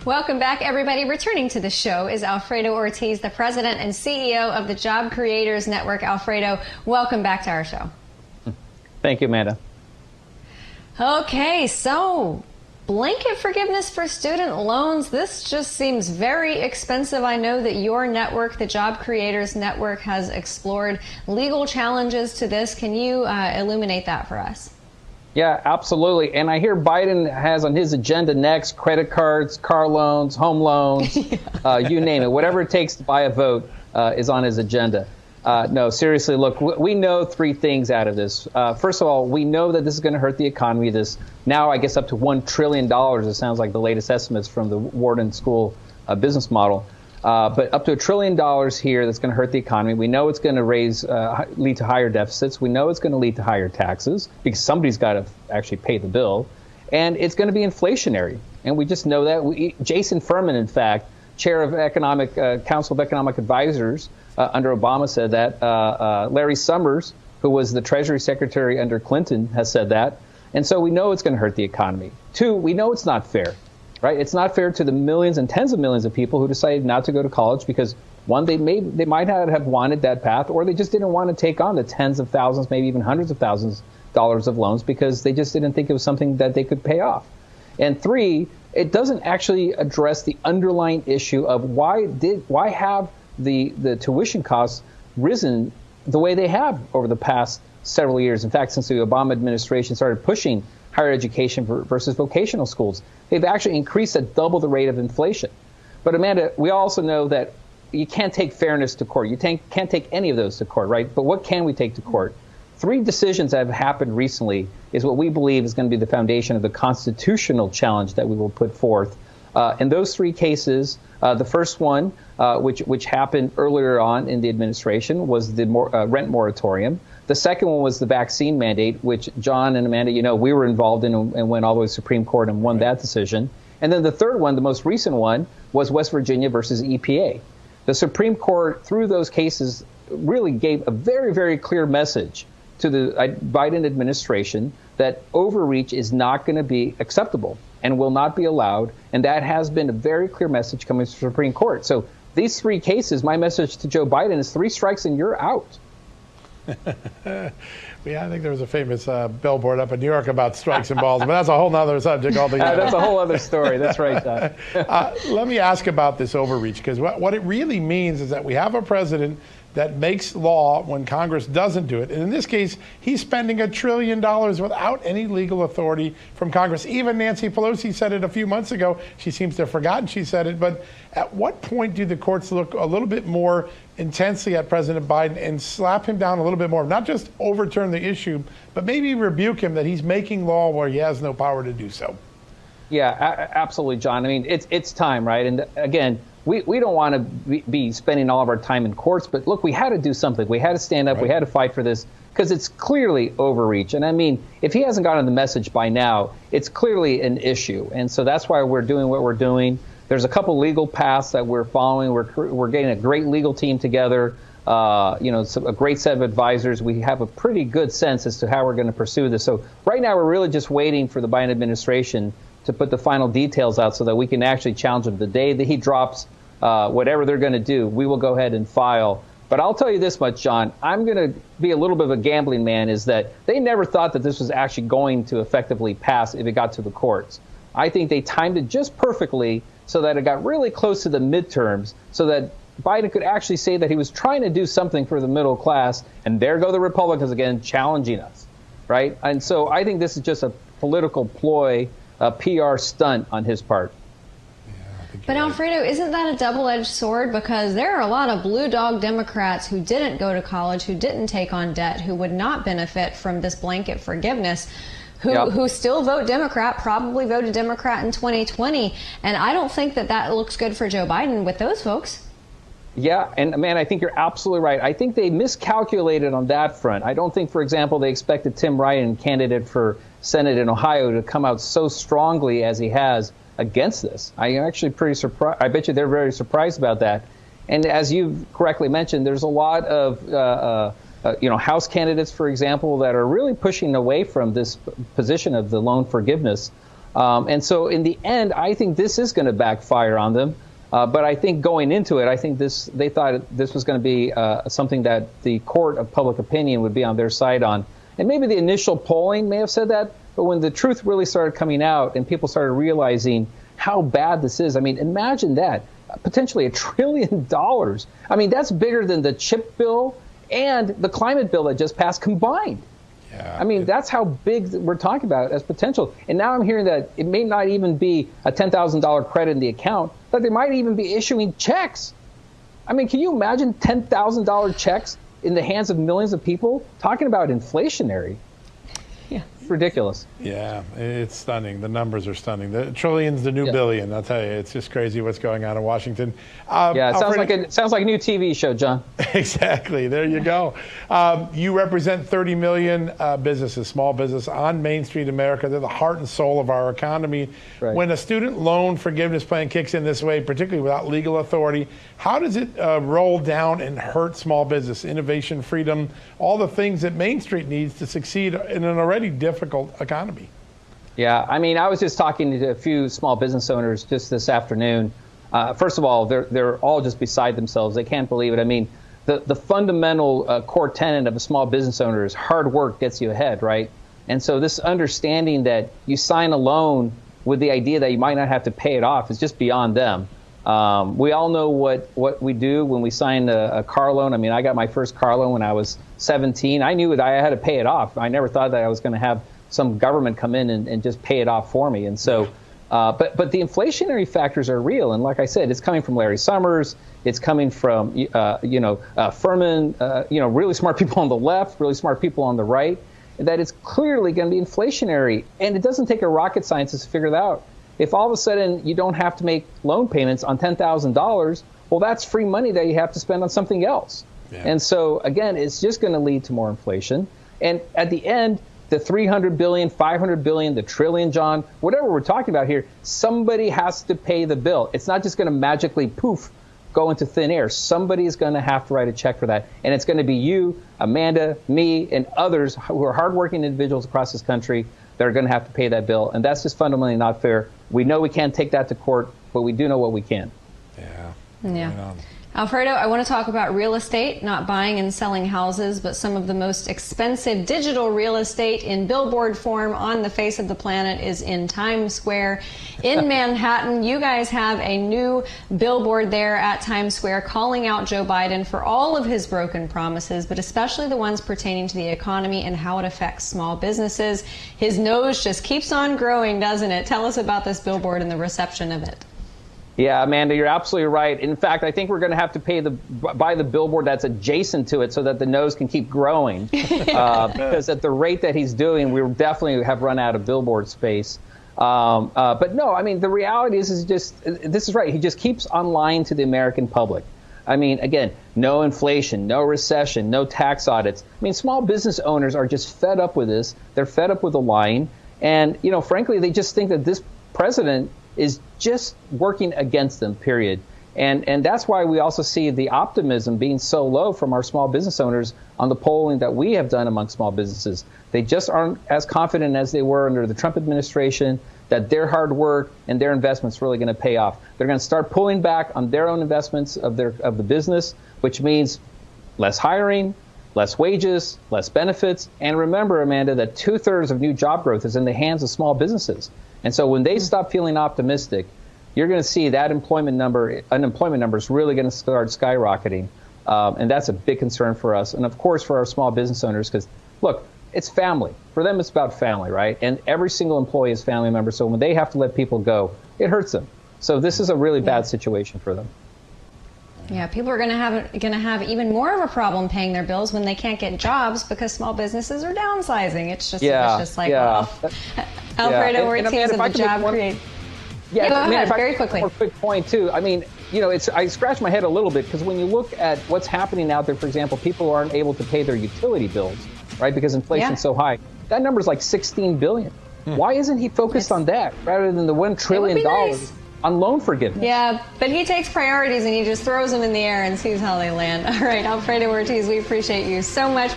Welcome back, everybody. Returning to the show is Alfredo Ortiz, the president and CEO of the Job Creators Network. Alfredo, welcome back to our show. Thank you, Amanda. Okay, so blanket forgiveness for student loans. This just seems very expensive. I know that your network, the Job Creators Network, has explored legal challenges to this. Can you illuminate that for us? Yeah, absolutely. And I hear Biden has on his agenda next credit cards, car loans, home loans, you name it. Whatever it takes to buy a vote is on his agenda. No, seriously, look, we know three things out of this. First of all, we know that this is going to hurt the economy. This now, I guess, up to $1 trillion. It sounds like the latest estimates from the Wharton School business model. But up to $1 trillion here that's going to hurt the economy. We know it's going to lead to higher deficits. We know it's going to lead to higher taxes because somebody's got to actually pay the bill. And it's going to be inflationary. And we just know that. Jason Furman, in fact, chair of Council of Economic Advisors under Obama, said that. Larry Summers, who was the Treasury Secretary under Clinton, has said that. And so we know it's going to hurt the economy. Two, we know it's not fair. Right? It's not fair to the millions and tens of millions of people who decided not to go to college because, one, they might not have wanted that path, or they just didn't want to take on the tens of thousands, maybe even hundreds of thousands of dollars of loans because they just didn't think it was something that they could pay off. And three, it doesn't actually address the underlying issue of why have the tuition costs risen the way they have over the past several years. In fact, since the Obama administration started pushing higher education versus vocational schools, they've actually increased at double the rate of inflation. But Amanda, we also know that you can't take fairness to court. You can't take any of those to court, right? But what can we take to court? Three decisions that have happened recently is what we believe is going to be the foundation of the constitutional challenge that we will put forth. In those three cases, the first one, which happened earlier on in the administration, was the rent moratorium. The second one was the vaccine mandate, which John and Amanda, we were involved in and went all the way to the Supreme Court and won that decision. And then the third one, the most recent one, was West Virginia versus EPA. The Supreme Court, through those cases, really gave a very, very clear message to the Biden administration that overreach is not going to be acceptable and will not be allowed. And that has been a very clear message coming from the Supreme Court. So these three cases, my message to Joe Biden is 3 strikes and you're out. Yeah, I think there was a famous billboard up in New York about strikes and balls, but that's a whole other subject altogether. That's a whole other story. That's right, John. Let me ask about this overreach, because what it really means is that we have a president that makes law when Congress doesn't do it. And in this case, he's spending $1 trillion without any legal authority from Congress. Even Nancy Pelosi said it a few months ago. She seems to have forgotten she said it. But at what point do the courts look a little bit more intensely at President Biden and slap him down a little bit more? Not just overturn the issue, but maybe rebuke him that he's making law where he has no power to do so. Yeah, absolutely, John. I mean, it's time, right? And again, we don't want to be spending all of our time in courts, but look, we had to do something. We had to stand up. Right. We had to fight for this because it's clearly overreach. And I mean, if he hasn't gotten the message by now, it's clearly an issue. And so that's why we're doing what we're doing. There's a couple legal paths that we're following. We're getting a great legal team together, a great set of advisors. We have a pretty good sense as to how we're going to pursue this. So right now, we're really just waiting for the Biden administration to put the final details out so that we can actually challenge him. The day that he drops whatever they're going to do, we will go ahead and file. But I'll tell you this much, John, I'm going to be a little bit of a gambling man, is that they never thought that this was actually going to effectively pass if it got to the courts. I think they timed it just perfectly so that it got really close to the midterms so that Biden could actually say that he was trying to do something for the middle class. And there go the Republicans again challenging us, right? And so I think this is just a political ploy, a PR stunt on his part. But Alfredo, isn't that a double-edged sword? Because there are a lot of blue dog Democrats who didn't go to college, who didn't take on debt, who would not benefit from this blanket forgiveness, who still vote Democrat, probably voted Democrat in 2020. And I don't think that looks good for Joe Biden with those folks. Yeah, and man, I think you're absolutely right. I think they miscalculated on that front. I don't think, for example, they expected Tim Ryan, candidate for Senate in Ohio, to come out so strongly as he has against this. I'm actually pretty surprised. I bet you they're very surprised about that. And as you correctly mentioned, there's a lot of House candidates, for example, that are really pushing away from this position of the loan forgiveness. And so in the end, I think this is going to backfire on them. But I think going into it, I think they thought this was going to be something that the court of public opinion would be on their side on. And maybe the initial polling may have said that, but when the truth really started coming out and people started realizing how bad this is, I mean, imagine that, potentially $1 trillion. I mean, that's bigger than the chip bill and the climate bill that just passed combined. Yeah, I mean, that's how big we're talking about as potential. And now I'm hearing that it may not even be a $10,000 credit in the account, but they might even be issuing checks. I mean, can you imagine $10,000 checks in the hands of millions of people? Talking about inflationary. Yeah. It's ridiculous. Yeah, it's stunning. The numbers are stunning. The trillions, the new billion. I'll tell you, it's just crazy what's going on in Washington. Yeah, it sounds like a new TV show, John. Exactly. There you go. You represent 30 million businesses, small business on Main Street America. They're the heart and soul of our economy. Right. When a student loan forgiveness plan kicks in this way, particularly without legal authority, how does it roll down and hurt small business, innovation, freedom, all the things that Main Street needs to succeed in an already difficult economy? Yeah, I mean, I was just talking to a few small business owners just this afternoon. First of all, they're all just beside themselves. They can't believe it. I mean, the fundamental core tenet of a small business owner is hard work gets you ahead, right? And so this understanding that you sign a loan with the idea that you might not have to pay it off is just beyond them. We all know what we do when we sign a car loan. I mean, I got my first car loan when I was 17. I knew that I had to pay it off. I never thought that I was going to have some government come in and just pay it off for me. And so, but the inflationary factors are real. And like I said, it's coming from Larry Summers. It's coming from, Furman, really smart people on the left, really smart people on the right, that it's clearly going to be inflationary. And it doesn't take a rocket scientist to figure that out. If all of a sudden you don't have to make loan payments on $10,000, well, that's free money that you have to spend on something else. Yeah. And so, again, it's just going to lead to more inflation. And at the end, the $300 billion, $500 billion, the trillion, John, whatever we're talking about here, somebody has to pay the bill. It's not just going to magically, poof, go into thin air. Somebody's going to have to write a check for that. And it's going to be you, Amanda, me, and others who are hardworking individuals across this country that are going to have to pay that bill. And that's just fundamentally not fair. We know we can't take that to court, but we do know what we can. Yeah. Alfredo, I want to talk about real estate, not buying and selling houses, but some of the most expensive digital real estate in billboard form on the face of the planet is in Times Square in Manhattan. You guys have a new billboard there at Times Square calling out Joe Biden for all of his broken promises, but especially the ones pertaining to the economy and how it affects small businesses. His nose just keeps on growing, doesn't it? Tell us about this billboard and the reception of it. Yeah, Amanda, you're absolutely right. In fact, I think we're going to have to buy the billboard that's adjacent to it so that the nose can keep growing. Because at the rate that he's doing, we definitely have run out of billboard space. But no, I mean, the reality is this is right. He just keeps on lying to the American public. I mean, again, no inflation, no recession, no tax audits. I mean, small business owners are just fed up with this. They're fed up with the lying. And, frankly, they just think that this president is just working against them, period. And that's why we also see the optimism being so low from our small business owners on the polling that we have done among small businesses. They just aren't as confident as they were under the Trump administration that their hard work and their investments really going to pay off. They're going to start pulling back on their own investments of the business, which means less hiring, less wages, less benefits. And remember, Amanda, that 2/3 of new job growth is in the hands of small businesses. And so when they stop feeling optimistic, you're going to see that unemployment number is really going to start skyrocketing. And that's a big concern for us. And, of course, for our small business owners, because, look, it's family. For them, it's about family, right? And every single employee is family member. So when they have to let people go, it hurts them. So this is a really bad situation for them. Yeah, people are going to have even more of a problem paying their bills when they can't get jobs because small businesses are downsizing. It's just a vicious cycle. Alfredo Ortiz of the Job Create. Yeah, go ahead, very quickly. One quick point too. I mean, I scratch my head a little bit because when you look at what's happening out there, for example, people aren't able to pay their utility bills, right? Because inflation's so high. That number's like $16 billion. Why isn't he focused on that rather than the $1 trillion on loan forgiveness? Yeah, but he takes priorities and he just throws them in the air and sees how they land. All right, Alfredo Ortiz, we appreciate you so much.